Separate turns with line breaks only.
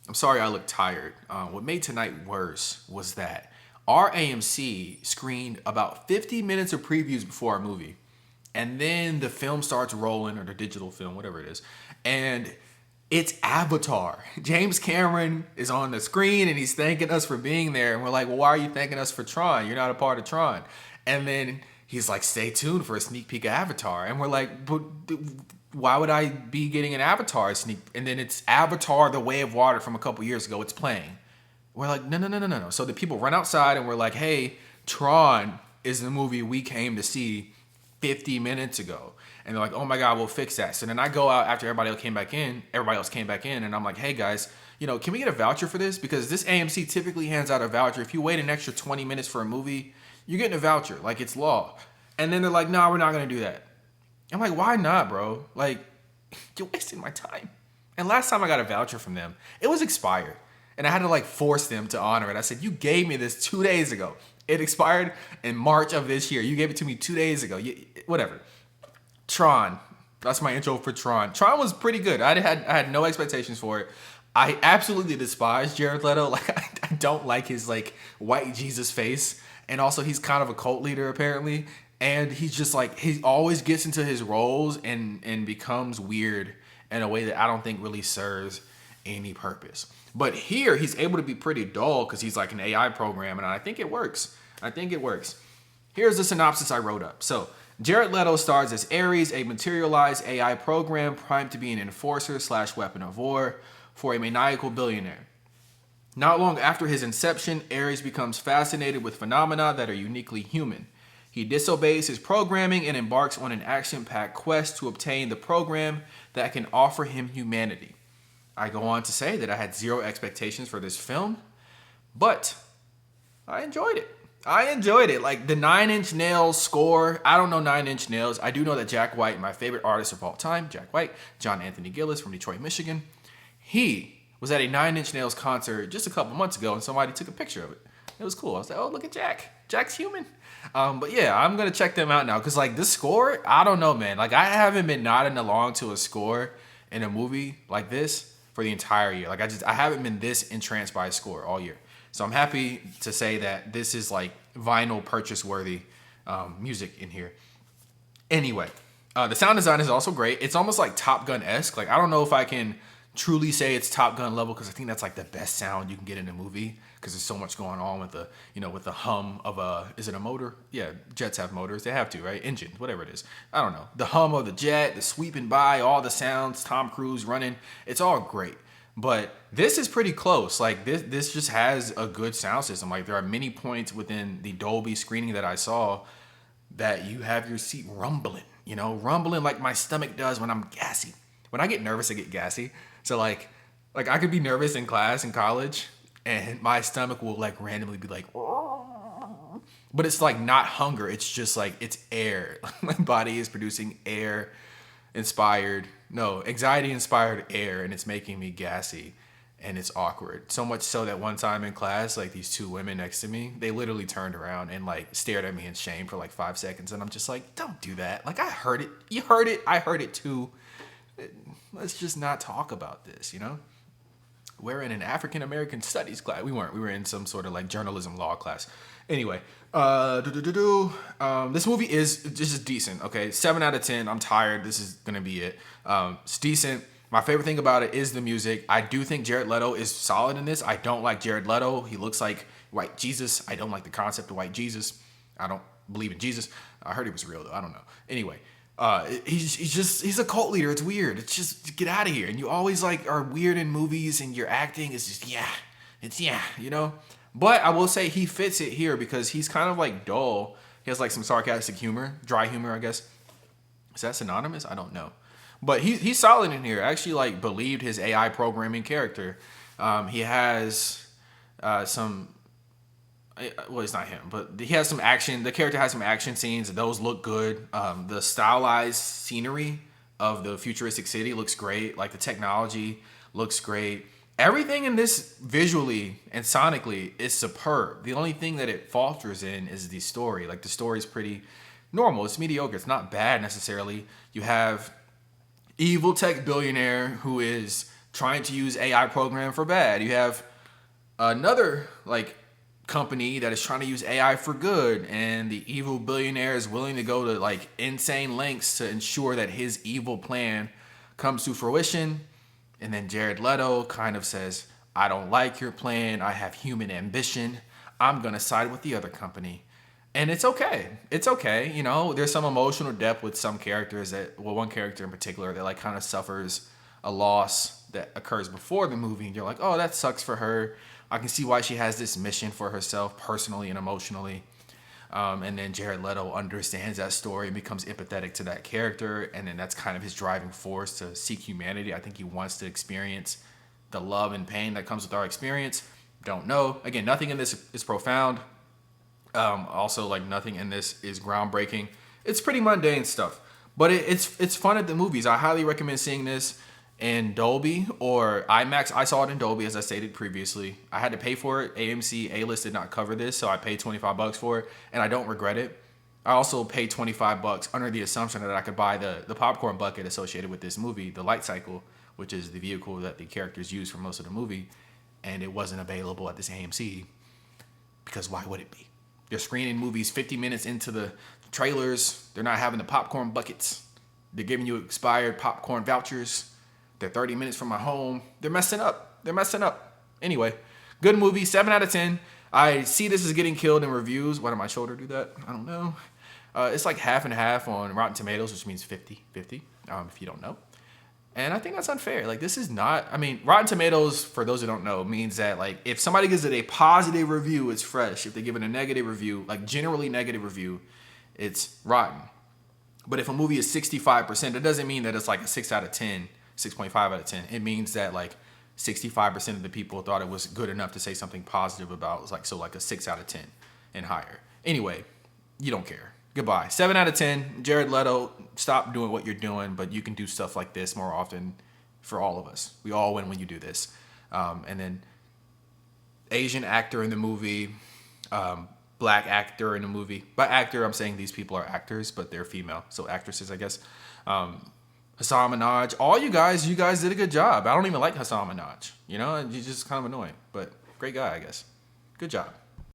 I'm sorry I look tired. What made tonight worse was that our AMC screened about 50 minutes of previews before our movie. And then the film starts rolling, or the digital film, whatever it is. And it's Avatar. James Cameron is on the screen and he's thanking us for being there. And we're like, well, why are you thanking us for Tron? You're not a part of Tron. And then he's like, stay tuned for a sneak peek of Avatar. And we're like, but why would I be getting an Avatar sneak? And then it's Avatar: The Way of Water from a couple years ago. It's playing. We're like, no, no, no, no, no, no. So the people run outside and we're like, hey, Tron is the movie we came to see 50 minutes ago. And they're like, oh my God, we'll fix that. So then I go out after everybody else came back in, and I'm like, hey guys, can we get a voucher for this? Because this AMC typically hands out a voucher. If you wait an extra 20 minutes for a movie, you're getting a voucher. Like, it's law. And then they're like, no, we're not going to do that. I'm like, why not, bro? Like, you're wasting my time. And last time I got a voucher from them, it was expired. And I had to like force them to honor it. I said, you gave me this 2 days ago. It expired in March of this year. You gave it to me 2 days ago. Whatever. Tron. That's my intro for Tron. Tron was pretty good. I had no expectations for it. I absolutely despise Jared Leto. Like, I don't like his like white Jesus face. And also he's kind of a cult leader apparently. And he's just like, he always gets into his roles and becomes weird in a way that I don't think really serves any purpose. But here he's able to be pretty dull because he's like an AI program, and I think it works. Here's the synopsis I wrote up. So Jared Leto stars as Ares, a materialized AI program primed to be an enforcer / weapon of war for a maniacal billionaire. Not long after his inception, Ares becomes fascinated with phenomena that are uniquely human. He disobeys his programming and embarks on an action-packed quest to obtain the program that can offer him humanity. I go on to say that I had zero expectations for this film, but I enjoyed it. Like the Nine Inch Nails score, I don't know Nine Inch Nails. I do know that Jack White, my favorite artist of all time, Jack White, John Anthony Gillis from Detroit, Michigan, he was at a Nine Inch Nails concert just a couple months ago, and somebody took a picture of it. It was cool. I was like, oh, look at Jack. Jack's human. But yeah, I'm going to check them out now because like this score, I don't know, man. Like I haven't been nodding along to a score in a movie like this for the entire year. Like I haven't been this entranced by a score all year. So I'm happy to say that this is like vinyl purchase worthy music in here. Anyway, the sound design is also great. It's almost like Top Gun-esque. Like I don't know if I can truly say it's Top Gun level because I think that's like the best sound you can get in a movie because there's so much going on with the with the hum of is it a motor? Yeah, jets have motors. They have to, right? Engine, whatever it is. I don't know. The hum of the jet, the sweeping by, all the sounds, Tom Cruise running. It's all great. But this is pretty close. Like this just has a good sound system. Like there are many points within the Dolby screening that I saw that you have your seat rumbling, rumbling like my stomach does when I'm gassy. When I get nervous, I get gassy. So like I could be nervous in class in college and my stomach will like randomly be like, but it's like not hunger. It's just like, it's air. My body is producing anxiety inspired air, and it's making me gassy and it's awkward. So much so that one time in class, like these two women next to me, they literally turned around and like stared at me in shame for like 5 seconds. And I'm just like, don't do that. Like I heard it. You heard it. I heard it too. Let's just not talk about this, We're in an African American studies class. We weren't. We were in some sort of like journalism law class. Anyway, this movie is just decent. Okay, 7 out of 10. I'm tired. This is gonna be it. It's decent. My favorite thing about it is the music. I do think Jared Leto is solid in this. I don't like Jared Leto. He looks like white Jesus. I don't like the concept of white Jesus. I don't believe in Jesus. I heard he was real though. I don't know. Anyway. He's a cult leader. It's weird. It's just get out of here. And you always like are weird in movies and your acting is just But I will say he fits it here because he's kind of like dull. He has like some sarcastic humor, dry humor, I guess. Is that synonymous? I don't know. But he's solid in here. I actually like believed his AI programming character. He has some. Well, it's not him, but he has some action. The character has some action scenes. Those look good. The stylized scenery of the futuristic city looks great. Like the technology looks great. Everything in this visually and sonically is superb. The only thing that it falters in is the story. Like the story is pretty normal. It's mediocre. It's not bad necessarily. You have evil tech billionaire who is trying to use AI program for bad. You have another like company that is trying to use AI for good, and the evil billionaire is willing to go to like insane lengths to ensure that his evil plan comes to fruition. And then Jared Leto kind of says, I don't like your plan. I have human ambition. I'm going to side with the other company. And it's okay. It's okay. You know, there's some emotional depth with some characters that, well, one character in particular that like kind of suffers a loss that occurs before the movie. And you're like, oh, that sucks for her. I can see why she has this mission for herself personally and emotionally. And then Jared Leto understands that story and becomes empathetic to that character. And then that's kind of his driving force to seek humanity. I think he wants to experience the love and pain that comes with our experience. Don't know. Again, nothing in this is profound. Also, like nothing in this is groundbreaking. It's pretty mundane stuff, but it's fun at the movies. I highly recommend seeing this in Dolby or IMAX. I saw it in Dolby, as I stated previously. I had to pay for it. AMC A-List did not cover this, so I paid $25 for it, and I don't regret it. I also paid $25 under the assumption that I could buy the popcorn bucket associated with this movie, the light cycle, which is the vehicle that the characters use for most of the movie, and it wasn't available at this AMC because why would it be? They're screening movies 50 minutes into the trailers. They're not having the popcorn buckets. They're giving you expired popcorn vouchers. They're 30 minutes from my home. They're messing up. They're messing up. Anyway, good movie, 7 out of 10. I see this is getting killed in reviews. Why did my shoulder do that? I don't know. It's like half and half on Rotten Tomatoes, which means 50-50, if you don't know. And I think that's unfair. Like, this is not, I mean, Rotten Tomatoes, for those who don't know, means that, like, if somebody gives it a positive review, it's fresh. If they give it a negative review, like, generally negative review, it's rotten. But if a movie is 65%, that doesn't mean that it's like a 6 out of 10, 6.5 out of 10. It means that, like, 65% of the people thought it was good enough to say something positive about. It was like, so like a 6 out of 10 and higher. Anyway, you don't care. Goodbye. 7 out of 10. Jared Leto, stop doing what you're doing, but you can do stuff like this more often for all of us. We all win when you do this. And then Asian actor in the movie, black actor in the movie. By actor, I'm saying these people are actors, but they're female. So actresses, I guess. Hassan Minaj. All you guys did a good job. I don't even like Hassan Minaj. You know, he's just kind of annoying. But great guy, I guess. Good job.